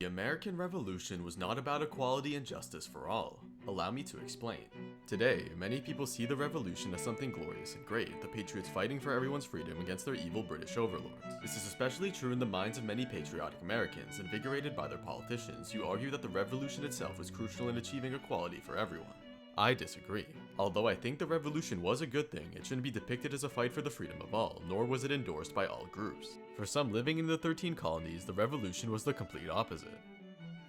The American Revolution was not about equality and justice for all. Allow me to explain. Today, many people see the revolution as something glorious and great, the patriots fighting for everyone's freedom against their evil British overlords. This is especially true in the minds of many patriotic Americans, invigorated by their politicians who argue that the revolution itself was crucial in achieving equality for everyone. I disagree. Although I think the revolution was a good thing, it shouldn't be depicted as a fight for the freedom of all, nor was it endorsed by all groups. For some living in the 13 colonies, the revolution was the complete opposite.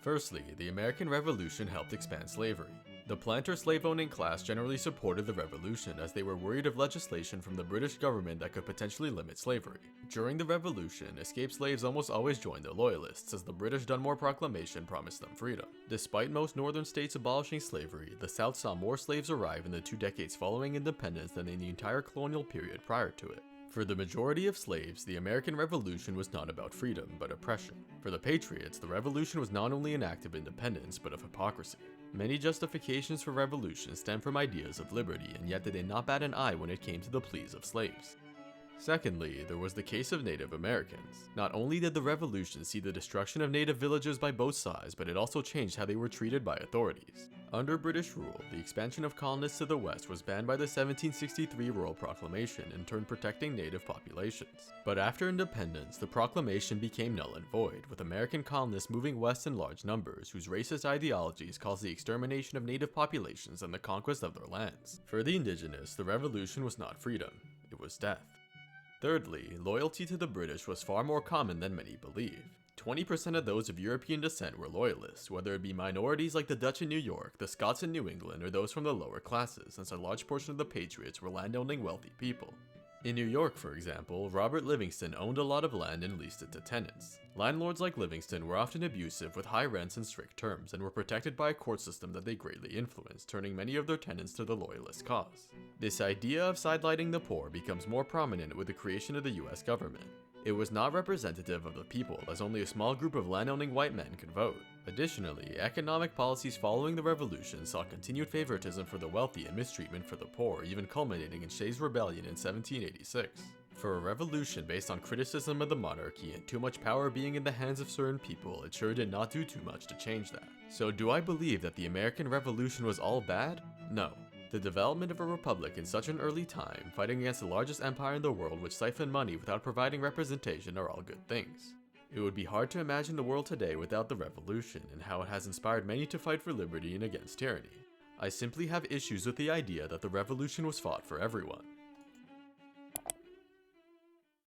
Firstly, the American Revolution helped expand slavery. The planter slave-owning class generally supported the revolution as they were worried of legislation from the British government that could potentially limit slavery. During the revolution, escaped slaves almost always joined the loyalists as the British Dunmore Proclamation promised them freedom. Despite most northern states abolishing slavery, the South saw more slaves arrive in the 2 decades following independence than in the entire colonial period prior to it. For the majority of slaves, the American Revolution was not about freedom, but oppression. For the Patriots, the revolution was not only an act of independence, but of hypocrisy. Many justifications for revolution stem from ideas of liberty, and yet they did not bat an eye when it came to the pleas of slaves. Secondly, there was the case of Native Americans. Not only did the revolution see the destruction of native villages by both sides, but it also changed how they were treated by authorities. Under British rule, the expansion of colonists to the west was banned by the 1763 Royal Proclamation, in turn protecting native populations. But after independence, the proclamation became null and void, with American colonists moving west in large numbers, whose racist ideologies caused the extermination of native populations and the conquest of their lands. For the indigenous, the revolution was not freedom, it was death. Thirdly, loyalty to the British was far more common than many believe. 20% of those of European descent were loyalists, whether it be minorities like the Dutch in New York, the Scots in New England, or those from the lower classes, since a large portion of the Patriots were landowning wealthy people. In New York, for example, Robert Livingston owned a lot of land and leased it to tenants. Landlords like Livingston were often abusive with high rents and strict terms, and were protected by a court system that they greatly influenced, turning many of their tenants to the loyalist cause. This idea of sidelining the poor becomes more prominent with the creation of the US government. It was not representative of the people, as only a small group of landowning white men could vote. Additionally, economic policies following the revolution saw continued favoritism for the wealthy and mistreatment for the poor, even culminating in Shays' Rebellion in 1786. For a revolution based on criticism of the monarchy and too much power being in the hands of certain people, it sure did not do too much to change that. So do I believe that the American Revolution was all bad? No. The development of a republic in such an early time, fighting against the largest empire in the world which siphoned money without providing representation, are all good things. It would be hard to imagine the world today without the revolution, and how it has inspired many to fight for liberty and against tyranny. I simply have issues with the idea that the revolution was fought for everyone.